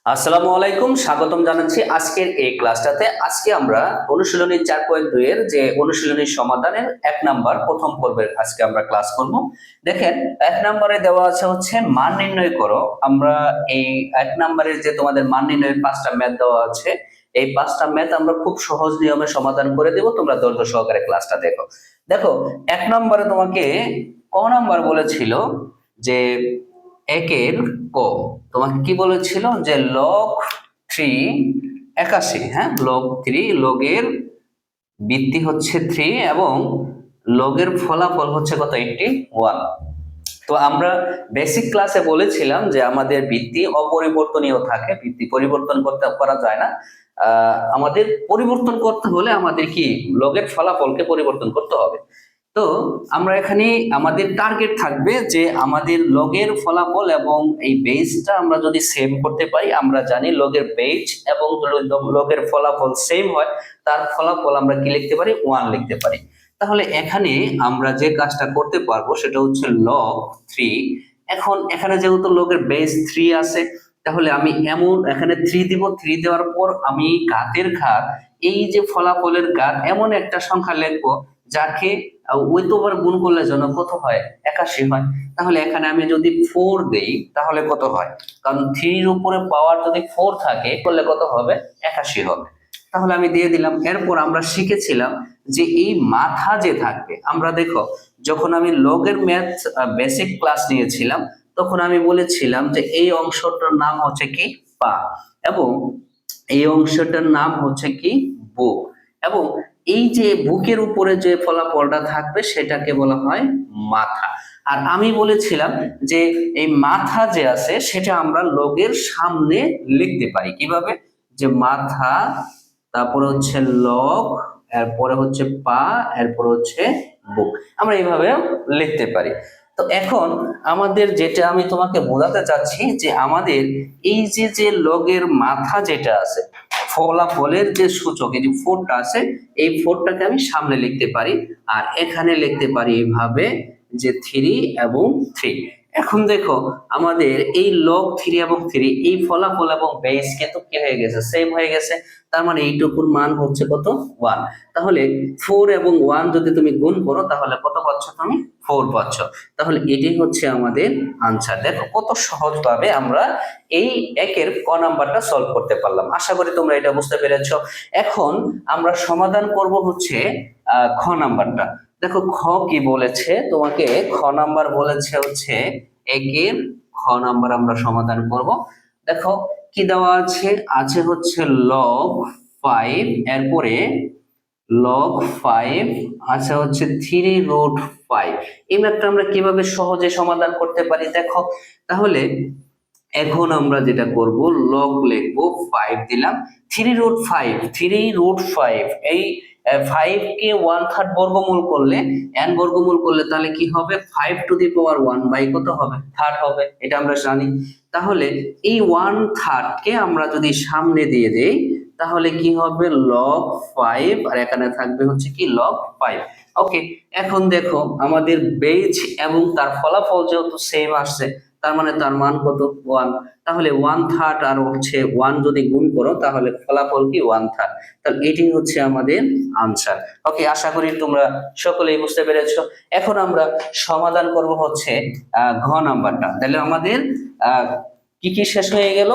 আসসালামু আলাইকুম, স্বাগতম জানাচ্ছি আজকের এই ক্লাসটাতে। আজকে আমরা অনুশীলনী 4.2 এর যে অনুশীলনীর সমাধানের 1 নাম্বার প্রথম পর্বের আজকে আমরা ক্লাস করব। দেখেন, 1 নাম্বারে দেওয়া আছে হচ্ছে মান নির্ণয় করো। আমরা এই 1 নাম্বারের যে তোমাদের মান নির্ণয়ের 5টা ম্যাথ দেওয়া আছে, এই 5টা ম্যাথ আমরা খুব সহজ নিয়মে সমাধান করে দেব। তোমরা ধৈর্য সহকারে ক্লাসটা দেখো। দেখো, 1 নাম্বারে তোমাকে ক নাম্বার বলেছিল যে একের ক তোমাকে কি বলেছিল যে লগ 3 81। হ্যাঁ, লগ 3, লগের ভিত্তি হচ্ছে 3 এবং লগের ফলাফল হচ্ছে কত, 81। তো আমরা বেসিক ক্লাসে বলেছিলাম যে আমাদের ভিত্তি অপরিবর্তনীয় থাকে, ভিত্তি পরিবর্তন করা যায় না। আমাদের পরিবর্তন করতে হলে আমাদের কি লগের ফলাফলকে পরিবর্তন করতে হবে। তো আমরা এখানে আমাদের টার্গেট থাকবে যে আমাদের লগের ফলাফল এবং এই বেসটা আমরা যদি সেম করতে পারি। আমরা জানি লগের বেস এবং লগের ফলাফল সেম হয়, তার ফলাফল আমরা কি লিখতে পারি, 1 লিখতে পারি। তাহলে এখানে আমরা যে কাজটা করতে পারবো সেটা হচ্ছে লগ 3। এখন এখানে যেহেতু লগের বেস 3 আছে, তাহলে আমি এমন এখানে 3 দিব। 3 দেওয়ার পর আমি ঘাতের ঘাত, এই যে ফলাফলের ঘাত এমন একটা সংখ্যা লিখবো যাকে ওই তো আবার গুণ করলে যেন কত হয়, 81 হয়। তাহলে এখানে আমি যদি 4 দেই তাহলে কত হয়, কারণ 3 এর উপরে পাওয়ার যদি 4 থাকে করলে কত হবে, 81 হবে। তাহলে আমি দিয়ে দিলাম। এরপর আমরা শিখেছিলাম যে এই মাথা যে থাকবে, আমরা দেখো যখন আমি লগের ম্যাথ বেসিক ক্লাস নিয়েছিলাম তখন আমি বলেছিলাম যে এই অংশটার নাম হচ্ছে কি পা, এবং এই অংশটার নাম হচ্ছে কি বুক, এবং এই যে বুকের উপরে যে ফলাফলটা থাকবে সেটাকে বলা হয় মাথা। আর আমি বলেছিলাম যে এই মাথা যে আছে সেটা আমরা লগের সামনে লিখতে পারি কিভাবে, যে মাথা, তারপরে হচ্ছে লগ, এরপরে হচ্ছে পা, এরপরে হচ্ছে বুক, আমরা এইভাবে লিখতে পারি। তো এখন আমাদের যেটা আমি তোমাকে বোঝাতে চাচ্ছি যে আমাদের এই যে যে লগের মাথা যেটা আছে, ফলাফলের যে সূচক এই যে 4টা আছে, এই 4টাকে আমি সামনে লিখতে পারি। আর এখানে লিখতে পারি এইভাবে যে 3 এবং 3। এখন দেখো আমাদের এই লগ 3 এবং 3 এই ফলাফল এবং বেস কিন্তু কি হয়ে গেছে, সেম হয়ে গেছে। তার মানে এইটুকুর মান হচ্ছে কত, 1। তাহলে 4 এবং 1 যদি তুমি গুণ করো তাহলে কত পাচ্ছ, তুমি 4 পাচ্ছ। তাহলে এটাই হচ্ছে আমাদের আনসার। দেখো কত সহজভাবে আমরা এই একের ক নাম্বারটা সলভ করতে পারলাম। আশা করি তোমরা এটা বুঝতে পেরেছো। এখন আমরা সমাধান করব হচ্ছে খ নাম্বারটা। দেখো খ কি বলেছে তোমাকে, খ নাম্বার বলেছে হচ্ছে একের খ নাম্বার আমরা সমাধান করব। দেখো কি দেওয়া আছে, আছে হচ্ছে লগ 5, এরপরে লগ 5 আছে হচ্ছে 3√5। এই ম্যাথটা আমরা কিভাবে সহজে সমাধান করতে পারি দেখো। তাহলে এখন আমরা যেটা করব, লগ লিখবো, 5 দিলাম, 3√5, 3√5, এই 5 কে 1/3 বর্গমূল করলে, n বর্গমূল করলে তাহলে কি হবে, 5 টু দি পাওয়ার 1 বাই কত হবে, থার্ড হবে, এটা আমরা জানি। তাহলে এই 1/3 কে আমরা যদি সামনে দিয়ে দেই তাহলে কি হবে, লগ 5, আর এখানে থাকবে হচ্ছে কি লগ 5। ওকে, এখন দেখো আমাদের বেজ এবং তার ফলাফল যেহেতু সেম আসছে, তার মানে তার মান কত, 1। তাহলে 1/3 আর হচ্ছে 1 যদি গুণ করো তাহলে ফলাফল কি, 1/3। তাহলে এটি হচ্ছে আমাদের আনসার। ওকে, আশা করি তোমরা সকলেই বুঝতে পেরেছো। এখন আমরা সমাধান করব হচ্ছে ঘ নাম্বারটা। তাহলে আমাদের কি কি শেষ হয়ে গেল,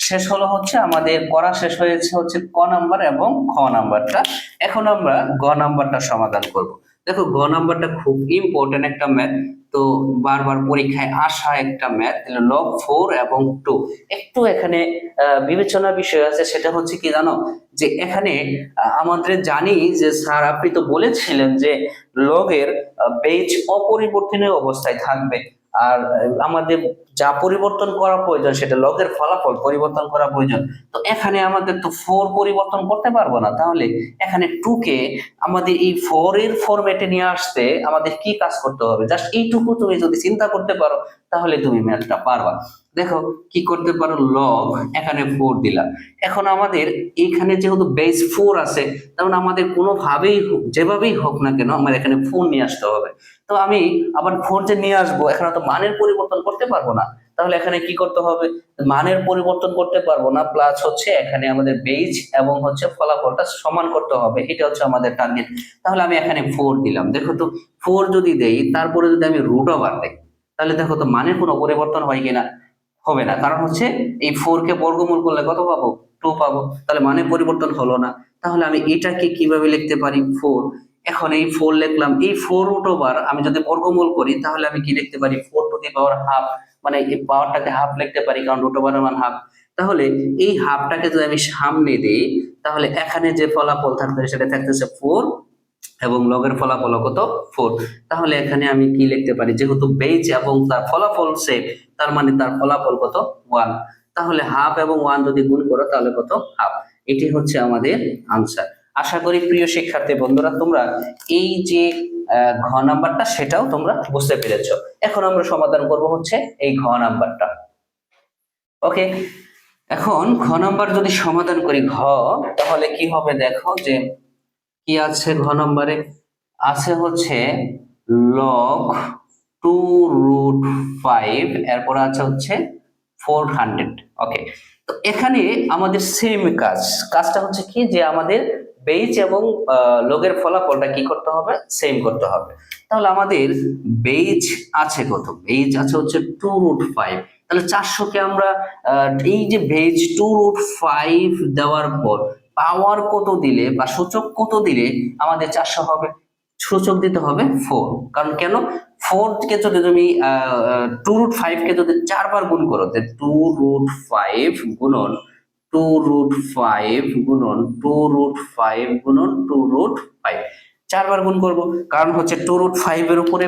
শেষ হলো হচ্ছে আমাদের করা শেষ হয়েছে হচ্ছে ক নাম্বার এবং খ নাম্বারটা। এখন আমরা গ নাম্বারটা সমাধান করব। দেখো গ নাম্বারটা খুব ইম্পর্টেন্ট একটা ম্যাথ, তো বারবার পরীক্ষায় আসা একটা ম্যাথ। লগ 4 এবং 2 একটু এখানে বিবেচনার বিষয় আছে, সেটা হচ্ছে কি জানো, যে এখানে আমাদের জানি যে স্যার আপনি তো বলেছিলেন যে লগের বেজ অপরিবর্তনীয় অবস্থায় থাকবে, আর আমাদের যা পরিবর্তন করা প্রয়োজন সেটা লগের ফলাফল পরিবর্তন করা প্রয়োজন। তো এখানে আমাদের তো 4 পরিবর্তন করতে পারবো না, তাহলে এখানে 2 কে আমাদের এই 4 এর ফরম্যাটে নিয়ে আসতে আমাদের কি কাজ করতে হবে, জাস্ট এইটুকু তুমি যদি চিন্তা করতে পারো তাহলে তুমি ম্যাথটা পারবা। দেখো কি করতে পারো, লগ, এখানে 4 দিলাম। এখন আমাদের এইখানে যেহেতু বেস 4 আছে, তাহলে আমাদের কোনোভাবেই হোক, যেভাবেই হোক না কেন আমার এখানে 4 নিয়ে আসতে হবে। তো আমি আবার 4 যে নিয়ে আসবো, এখানে তো মানের পরিবর্তন করতে পারবো না। তাহলে এখানে কি করতে হবে, মানের পরিবর্তন করতে পারবো না, প্লাস হচ্ছে এখানে আমাদের বেজ এবং হচ্ছে ফলাফলটা সমান করতে হবে, এটা হচ্ছে আমাদের টার্গেট। তাহলে আমি এখানে 4 দিলাম। দেখো তো 4 যদি দেই তারপরে যদি আমি রুট ওভার দেই, তাহলে দেখো তো মানের কোনো পরিবর্তন হয় কিনা, হবে না, কারণ হচ্ছে এই 4 কে বর্গমূল করলে কত পাবো, 2 পাবো, তাহলে মানে পরিবর্তন হলো না। তাহলে আমি এটাকে কিভাবে লিখতে পারি, 4। এখন এই 4 লিখলাম, এই 4 রুট ওভার আমি যদি বর্গমূল করি তাহলে আমি কি লিখতে পারি, 4 টু দি পাওয়ার হাফ, মানে এই পাওয়ারটাকে হাফ লিখতে পারি কারণ রুট ওভারের মান হাফ। তাহলে এই হাফটাকে যদি আমি সামনে দিই তাহলে এখানে যে ফলাফল থাকবে সেটা থাকতেছে 4 এবং লগের ফলাফল কত, 4। তাহলে এখানে আমি কি লিখতে পারি, যেহেতু বেজ এবং তার ফলাফল সেম, তার মানে তার ফলাফল কত, 1। তাহলে হাফ এবং 1 যদি গুণ করো তাহলে কত, হাফ। এটি হচ্ছে আমাদের আনসার। আশা করি প্রিয় শিক্ষার্থী বন্ধুরা তোমরা এই যে ঘ নাম্বারটা সেটাও তোমরা বুঝতে পেরেছো। এখন আমরা সমাধান করব হচ্ছে এই ঘ নাম্বারটা। ওকে, এখন ঘ নাম্বার যদি সমাধান করি ঘ, তাহলে কি হবে দেখো, যে কি আছে ঘ নম্বরে, আছে হচ্ছে লগ 2√5, এরপর আছে হচ্ছে 400। ওকে, তো এখানে আমাদের সেম কাজটা হচ্ছে কি, যে আমাদের বেজ এবং লগের ফলাফলটা কি করতে হবে, সেম করতে হবে। তাহলে আমাদের বেজ আছে কত, বেজ আছে হচ্ছে 2√5। তাহলে 400 কে আমরা এই যে বেজ 2√5 দেওয়ার পর পাওয়ার কত দিলে বা সূচক কত দিলে আমাদের 400 হবে, সূচক দিতে হবে 4। কারণ কেন, 4 কে যদি তুমি 2√5 কে যদি 4 বার গুণ করো, 2√5 গুণন 2√5 গুণন 2√5 গুণন 2√5, 4 বার গুণ করব, কারণ হচ্ছে 2√5 এর উপরে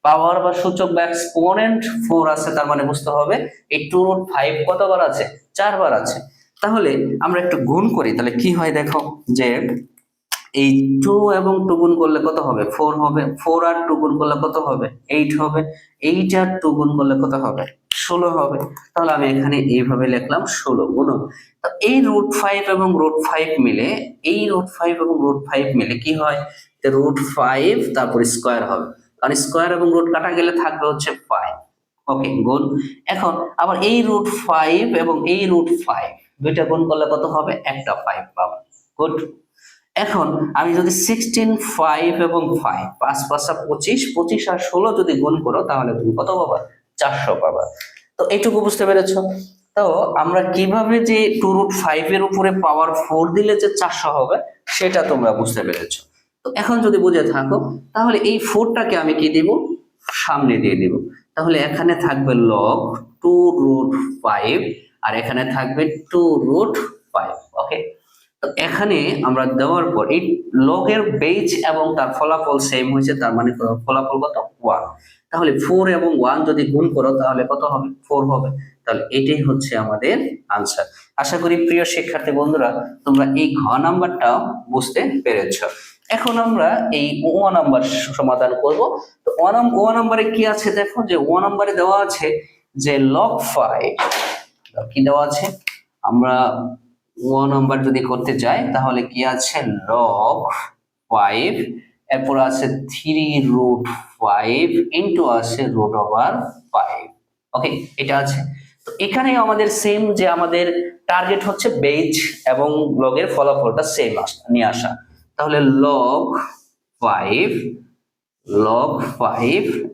পাওয়ার বা সূচক বা এক্সপোনেন্ট 4 আছে, তার মানে বুঝতে হবে এই 2√5 কতবার আছে, 4 বার আছে। তাহলে আমরা একটু গুণ করি, তাহলে কি হয় দেখো, যে এই 2 এবং 2 গুণ করলে কত হবে, 4 হবে, 4 আর 2 গুণ করলে কত হবে, 8 হবে, 8 আর 2 গুণ করলে কত হবে, 16 হবে। তাহলে আমি এখানে এইভাবে লিখলাম 16 গুণন, তো এই √5 এবং √5 মিলে, এই √5 এবং √5 মিলে কি হয়, √5 তারপর স্কয়ার হবে, কারণ স্কয়ার এবং রুট কাটা গেলে থাকবে হচ্ছে 5। ওকে, গুণ। এখন আবার এই √5 এবং এই √5 দুইটা গুণ করলে কত হবে, একটা 5 পাবো। গুড। এখন আমি যদি 16, 5 এবং 5, 5 5 25, 25 আর 16 যদি গুণ করো তাহলে তুমি কত পাবা, 400 পাবা। তো এইটুকু বুঝতে পেরেছো? তো আমরা কিভাবে যে 2√5 এর উপরে পাওয়ার 4 দিলে যে 400 হবে সেটা তোমরা বুঝতে পেরেছো। তো এখন যদি বুঝে থাকো তাহলে এই 4টাকে আমি কি দিব, সামনে দিয়ে দিব। তাহলে এখানে থাকবে লগ 2√5 আর এখানে থাকবে 2√5। ওকে, তো এখানে আমরা দেওয়ার পর এই লগের বেজ এবং তার ফলাফল সেম হয়েছে, তার মানে ফলাফল কত, 1। তাহলে 4 এবং 1 যদি গুণ করো তাহলে কত হবে, 4 হবে। তাহলে এটাই হচ্ছে আমাদের আনসার। আশা করি প্রিয় শিক্ষার্থী বন্ধুরা তোমরা এই ঘ নাম্বারটাও বুঝতে পেরেছ। এখন আমরা এই ও নাম্বার সমাধান করব। তো ও নাম্বারে কি আছে দেখো, যে ও নাম্বারে দেওয়া আছে যে log 5, কি দেওয়া আছে, আমরা ও নাম্বার যদি করতে যাই তাহলে কি আছে, log 5, এরপর আছে 3√5 ইন্টু আছে √5। ওকে, এটা আছে। তো এখানে আমাদের সেম, যে আমাদের টার্গেট হচ্ছে বেজ এবং লগের ফলাফলটা সেম নিয়ে আসা। তাহলে log 5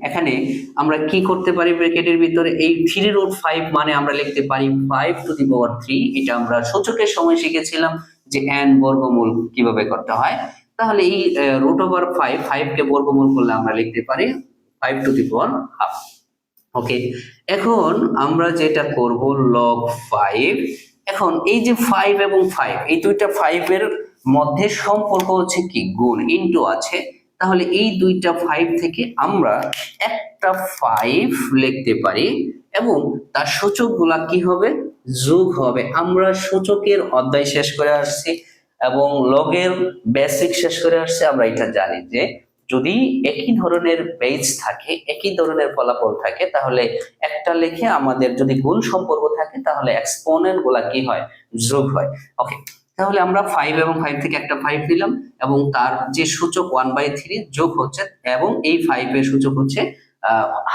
এখানে আমরা কি করতে পারি, ব্র্যাকেটের ভিতরে এই 3√5 মানে আমরা লিখতে পারি 5 টু দি পাওয়ার 3। এটা আমরা সূচকের সময় শিখেছিলাম যে n বর্গমূল কিভাবে করতে হয়। তাহলে এই √5, 5 কে বর্গমূল করলে আমরা লিখতে পারি 5 টু দি পাওয়ার হাফ। ওকে, এখন আমরা যেটা করব log 5, এখন এই যে 5 এবং 5 এই দুইটা 5 এর মধ্যে সম্পর্ক হচ্ছে কি, গুণ, ইনটু আছে। তাহলে এই দুইটা 5 থেকে আমরা একটা 5 লিখতে পারি এবং তার সূচকগুলা কি হবে, যোগ হবে। আমরা সূচকের অধ্যায় শেষ করে আসছি এবং লগের বেসিক শেষ করে আসছি। আমরা এটা জানি যে যদি একই ধরনের বেজ থাকে, একই ধরনের ফলাফল থাকে, তাহলে একটা লিখে আমাদের যদি গুণ সম্পর্ক থাকে তাহলে এক্সপোনেন্ট গুলা কি হয়, যোগ হয়। ওকে, তাহলে আমরা 5 এবং 5 থেকে একটা 5 নিলাম এবং তার যে সূচক 1/3 যোগ হচ্ছে এবং এই 5 এর সূচক হচ্ছে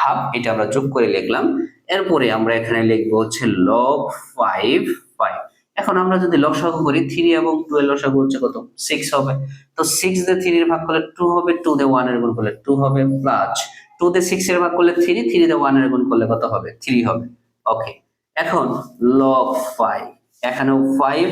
হাফ, এটা আমরা যোগ করে লিখলাম। এরপরে আমরা এখানে লিখবো হচ্ছে লগ 5 5। এখন আমরা যদি লসাগু করি 3 এবং 2 এর লসাগু হচ্ছে কত 6 হবে। তো 6 দিয়ে 3 এর ভাগ করলে 2 হবে, 2 দিয়ে 1 এর গুণ করলে 2 হবে, প্লাস 2 দিয়ে 6 এর ভাগ করলে 3, 3 দিয়ে 1 এর গুণ করলে কত হবে 3 হবে। ওকে, এখন লগ 5, এখানেও 5।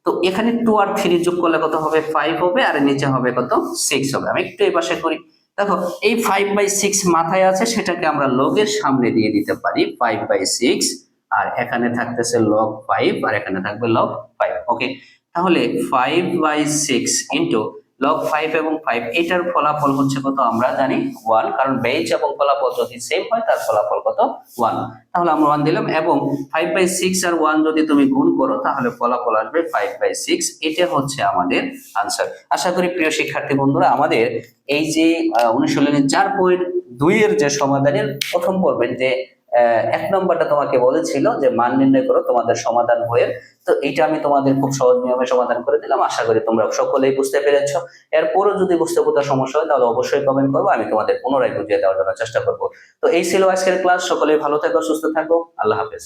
তো এখানে 2 আর 3 যোগ করলে কত হবে 5 হবে, আর নিচে হবে কত 6 হবে। আমি একটু এই পাশে করি, দেখো এই 5/6 মাথায় আছে, সেটাকে আমরা লগের সামনে দিয়ে দিতে পারি 5/6, আর এখানে থাকতেছে লগ 5 আর এখানে থাকবে লগ 5। ওকে, তাহলে 5/6 ইন্টু লগ 5 এবং 5, এটার ফলাফল হচ্ছে কত আমরা জানি 1, কারণ বেজ এবং ফলাফল যদি সেম হয় তার ফলাফল কত 1। তাহলে আমরা 1 দিলাম, এবং 5/6 আর 1 যদি তুমি গুণ করো তাহলে ফলাফল আসবে 5/6। এটা হচ্ছে আমাদের আনসার। আশা করি প্রিয় শিক্ষার্থী বন্ধুরা আমাদের এই যে অনুশীলনী 4.2 এর যে সমাধানের প্রথম পর্বের যে 1 নম্বরটা তোমাকে বলেছিল যে মান নির্ণয় করো তোমাদের সমাধান বইয়ের, তো এটা আমি তোমাদের খুব সহজ নিয়মে সমাধান করে দিলাম। আশা করি তোমরা সকলেই বুঝতে পেরেছো। এরপরও যদি বুঝতে কোথাও সমস্যা হয় তাহলে অবশ্যই কমেন্ট করবো, আমি তোমাদের পুনরায় বুঝিয়ে দেওয়ার জন্য চেষ্টা করবো। তো এই ছিল আজকের ক্লাস। সকলেই ভালো থাকো, সুস্থ থাকো, আল্লাহ হাফেজ।